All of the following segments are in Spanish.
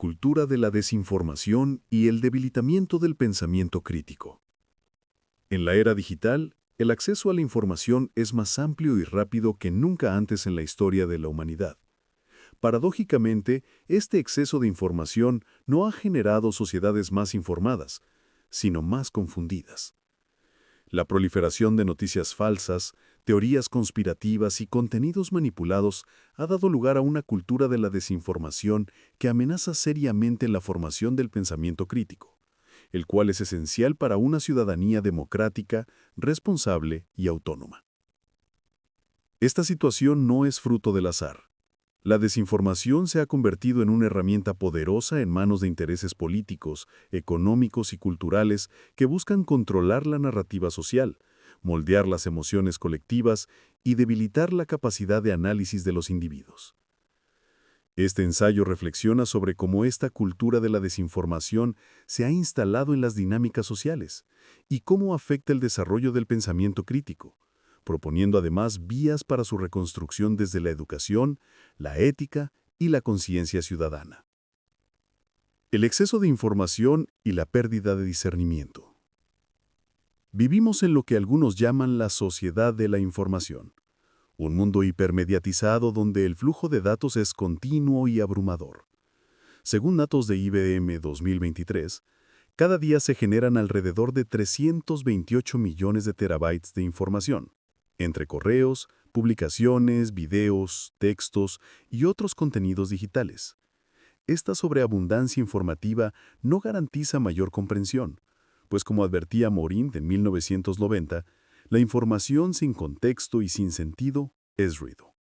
cultura de la desinformación y el debilitamiento del pensamiento crítico. En la era digital, el acceso a la información es más amplio y rápido que nunca antes en la historia de la humanidad. Paradójicamente, este exceso de información no ha generado sociedades más informadas, sino más confundidas. La proliferación de noticias falsas, teorías conspirativas y contenidos manipulados ha dado lugar a una cultura de la desinformación que amenaza seriamente la formación del pensamiento crítico, el cual es esencial para una ciudadanía democrática, responsable y autónoma. Esta situación no es fruto del azar. La desinformación se ha convertido en una herramienta poderosa en manos de intereses políticos, económicos y culturales que buscan controlar la narrativa social, moldear las emociones colectivas y debilitar la capacidad de análisis de los individuos. Este ensayo reflexiona sobre cómo esta cultura de la desinformación se ha instalado en las dinámicas sociales y cómo afecta el desarrollo del pensamiento crítico, proponiendo además vías para su reconstrucción desde la educación, la ética y la conciencia ciudadana. El exceso de información y la pérdida de discernimiento. Vivimos en lo que algunos llaman la sociedad de la información, un mundo hipermediatizado donde el flujo de datos es continuo y abrumador. Según datos de IBM 2023, cada día se generan alrededor de 328 millones de terabytes de información, entre correos, publicaciones, videos, textos y otros contenidos digitales. Esta sobreabundancia informativa no garantiza mayor comprensión, pues como advertía Morin en 1990, la información sin contexto y sin sentido es ruido.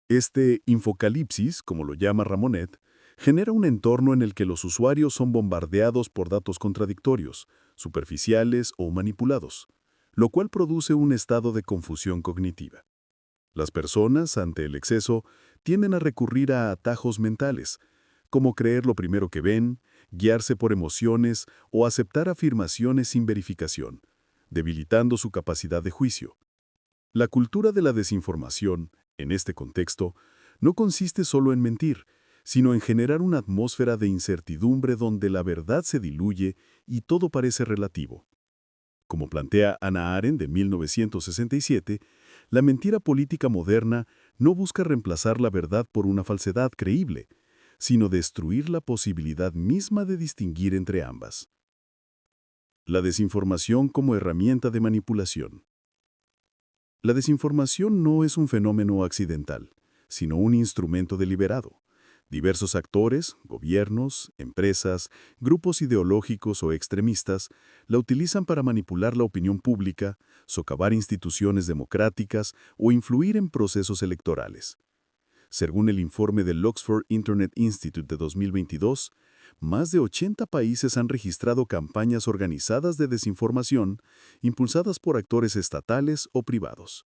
Este infocalipsis, como lo llama Ramonet, genera un entorno en el que los usuarios son bombardeados por datos contradictorios, superficiales o manipulados, lo cual produce un estado de confusión cognitiva. Las personas, ante el exceso, tienden a recurrir a atajos mentales, como creer lo primero que ven, guiarse por emociones o aceptar afirmaciones sin verificación, debilitando su capacidad de juicio. La cultura de la desinformación, en este contexto, no consiste solo en mentir, sino en generar una atmósfera de incertidumbre donde la verdad se diluye y todo parece relativo. Como plantea Hannah Arendt de 1967, la mentira política moderna no busca reemplazar la verdad por una falsedad creíble, sino destruir la posibilidad misma de distinguir entre ambas. La desinformación como herramienta de manipulación. La desinformación no es un fenómeno accidental, sino un instrumento deliberado. Diversos actores, gobiernos, empresas, grupos ideológicos o extremistas la utilizan para manipular la opinión pública, socavar instituciones democráticas o influir en procesos electorales. Según el informe del Oxford Internet Institute de 2022, más de 80 países han registrado campañas organizadas de desinformación impulsadas por actores estatales o privados.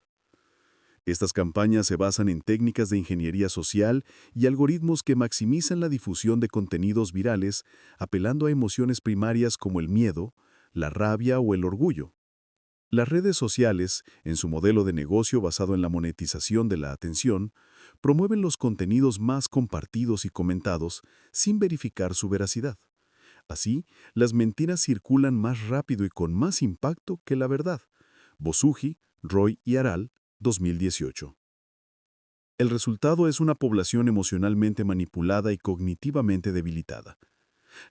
Estas campañas se basan en técnicas de ingeniería social y algoritmos que maximizan la difusión de contenidos virales, apelando a emociones primarias como el miedo, la rabia o el orgullo. Las redes sociales, en su modelo de negocio basado en la monetización de la atención, promueven los contenidos más compartidos y comentados sin verificar su veracidad. Así, las mentiras circulan más rápido y con más impacto que la verdad. Bosuji, Roy y Aral, 2018. El resultado es una población emocionalmente manipulada y cognitivamente debilitada.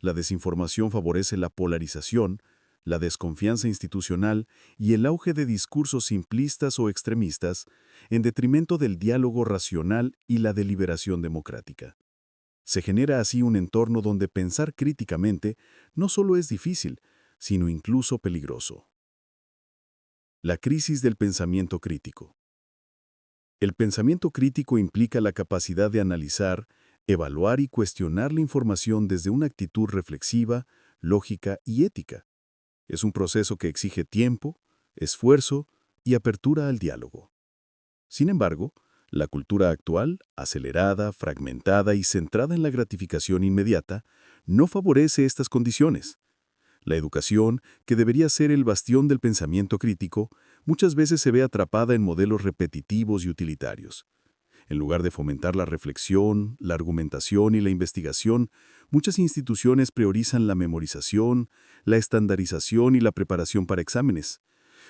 La desinformación favorece la polarización, la desconfianza institucional y el auge de discursos simplistas o extremistas, en detrimento del diálogo racional y la deliberación democrática. Se genera así un entorno donde pensar críticamente no solo es difícil, sino incluso peligroso. La crisis del pensamiento crítico. El pensamiento crítico implica la capacidad de analizar, evaluar y cuestionar la información desde una actitud reflexiva, lógica y ética. Es un proceso que exige tiempo, esfuerzo y apertura al diálogo. Sin embargo, la cultura actual, acelerada, fragmentada y centrada en la gratificación inmediata, no favorece estas condiciones. La educación, que debería ser el bastión del pensamiento crítico, muchas veces se ve atrapada en modelos repetitivos y utilitarios. En lugar de fomentar la reflexión, la argumentación y la investigación, muchas instituciones priorizan la memorización, la estandarización y la preparación para exámenes.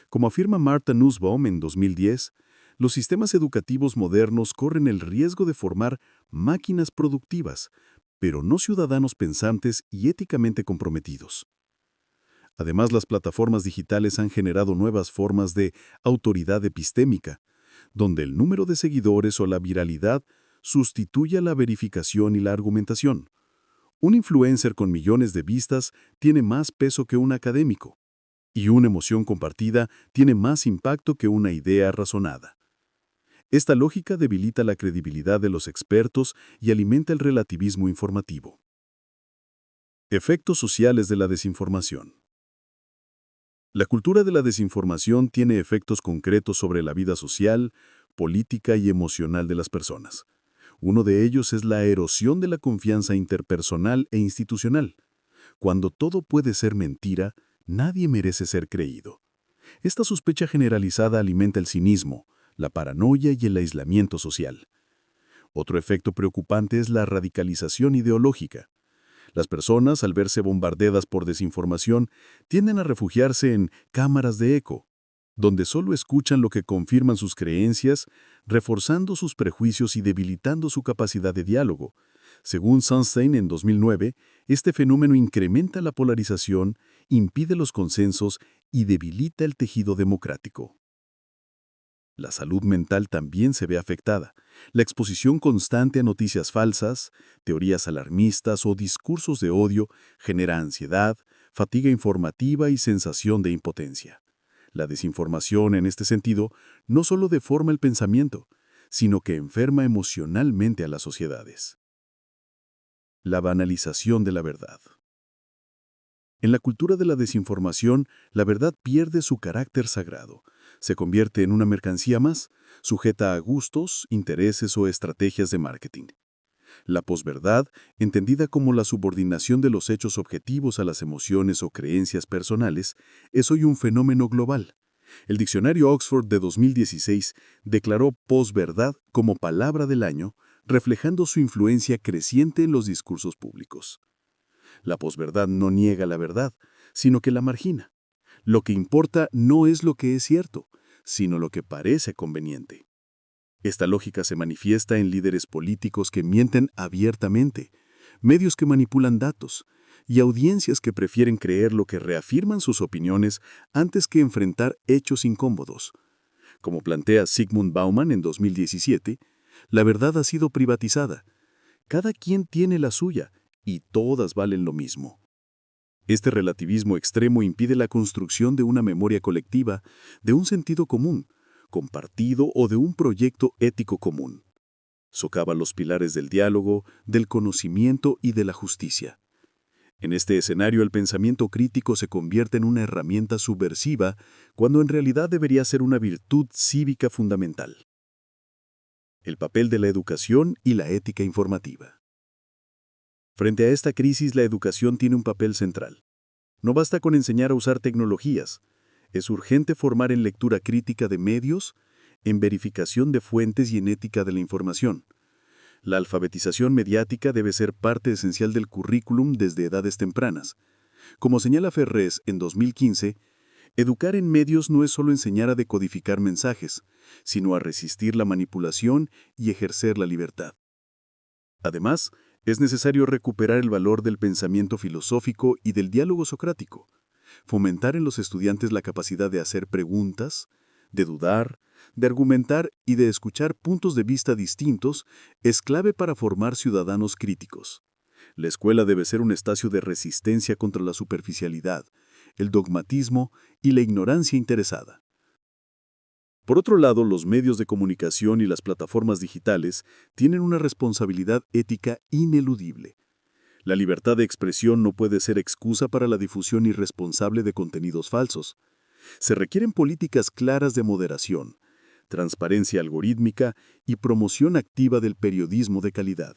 Como afirma Martha Nussbaum en 2010, los sistemas educativos modernos corren el riesgo de formar máquinas productivas, pero no ciudadanos pensantes y éticamente comprometidos. Además, las plataformas digitales han generado nuevas formas de autoridad epistémica, donde el número de seguidores o la viralidad sustituye a la verificación y la argumentación. Un influencer con millones de vistas tiene más peso que un académico, y una emoción compartida tiene más impacto que una idea razonada. Esta lógica debilita la credibilidad de los expertos y alimenta el relativismo informativo. Efectos sociales de la desinformación. La cultura de la desinformación tiene efectos concretos sobre la vida social, política y emocional de las personas. Uno de ellos es la erosión de la confianza interpersonal e institucional. Cuando todo puede ser mentira, nadie merece ser creído. Esta sospecha generalizada alimenta el cinismo, la paranoia y el aislamiento social. Otro efecto preocupante es la radicalización ideológica. Las personas, al verse bombardeadas por desinformación, tienden a refugiarse en cámaras de eco, donde solo escuchan lo que confirman sus creencias, reforzando sus prejuicios y debilitando su capacidad de diálogo. Según Sunstein en 2009, este fenómeno incrementa la polarización, impide los consensos y debilita el tejido democrático. La salud mental también se ve afectada. La exposición constante a noticias falsas, teorías alarmistas o discursos de odio genera ansiedad, fatiga informativa y sensación de impotencia. La desinformación, en este sentido, no solo deforma el pensamiento, sino que enferma emocionalmente a las sociedades. La banalización de la verdad. En la cultura de la desinformación, la verdad pierde su carácter sagrado. Se convierte en una mercancía más, sujeta a gustos, intereses o estrategias de marketing. La posverdad, entendida como la subordinación de los hechos objetivos a las emociones o creencias personales, es hoy un fenómeno global. El diccionario Oxford de 2016 declaró posverdad como palabra del año, reflejando su influencia creciente en los discursos públicos. La posverdad no niega la verdad, sino que la margina. Lo que importa no es lo que es cierto, sino lo que parece conveniente. Esta lógica se manifiesta en líderes políticos que mienten abiertamente, medios que manipulan datos y audiencias que prefieren creer lo que reafirman sus opiniones antes que enfrentar hechos incómodos. Como plantea Zygmunt Bauman en 2017, la verdad ha sido privatizada. Cada quien tiene la suya y todas valen lo mismo. Este relativismo extremo impide la construcción de una memoria colectiva, de un sentido común, compartido o de un proyecto ético común. Socava los pilares del diálogo, del conocimiento y de la justicia. En este escenario, el pensamiento crítico se convierte en una herramienta subversiva cuando en realidad debería ser una virtud cívica fundamental. El papel de la educación y la ética informativa. Frente a esta crisis, la educación tiene un papel central. No basta con enseñar a usar tecnologías. Es urgente formar en lectura crítica de medios, en verificación de fuentes y en ética de la información. La alfabetización mediática debe ser parte esencial del currículum desde edades tempranas. Como señala Ferrés en 2015, educar en medios no es solo enseñar a decodificar mensajes, sino a resistir la manipulación y ejercer la libertad. Además, es necesario recuperar el valor del pensamiento filosófico y del diálogo socrático, fomentar en los estudiantes la capacidad de hacer preguntas, de dudar, de argumentar y de escuchar puntos de vista distintos es clave para formar ciudadanos críticos. La escuela debe ser un espacio de resistencia contra la superficialidad, el dogmatismo y la ignorancia interesada. Por otro lado, los medios de comunicación y las plataformas digitales tienen una responsabilidad ética ineludible. La libertad de expresión no puede ser excusa para la difusión irresponsable de contenidos falsos. Se requieren políticas claras de moderación, transparencia algorítmica y promoción activa del periodismo de calidad.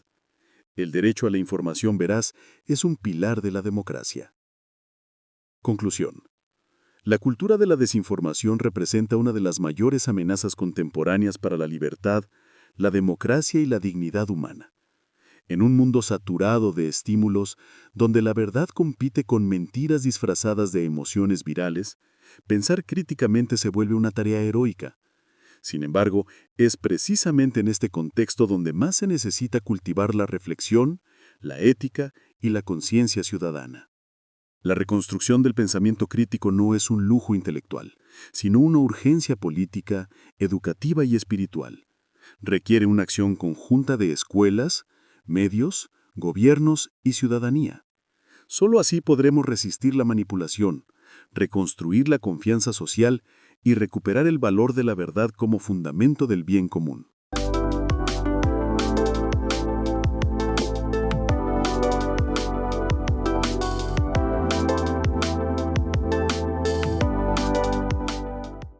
El derecho a la información veraz es un pilar de la democracia. Conclusión. La cultura de la desinformación representa una de las mayores amenazas contemporáneas para la libertad, la democracia y la dignidad humana. En un mundo saturado de estímulos, donde la verdad compite con mentiras disfrazadas de emociones virales, pensar críticamente se vuelve una tarea heroica. Sin embargo, es precisamente en este contexto donde más se necesita cultivar la reflexión, la ética y la conciencia ciudadana. La reconstrucción del pensamiento crítico no es un lujo intelectual, sino una urgencia política, educativa y espiritual. Requiere una acción conjunta de escuelas, medios, gobiernos y ciudadanía. Solo así podremos resistir la manipulación, reconstruir la confianza social y recuperar el valor de la verdad como fundamento del bien común.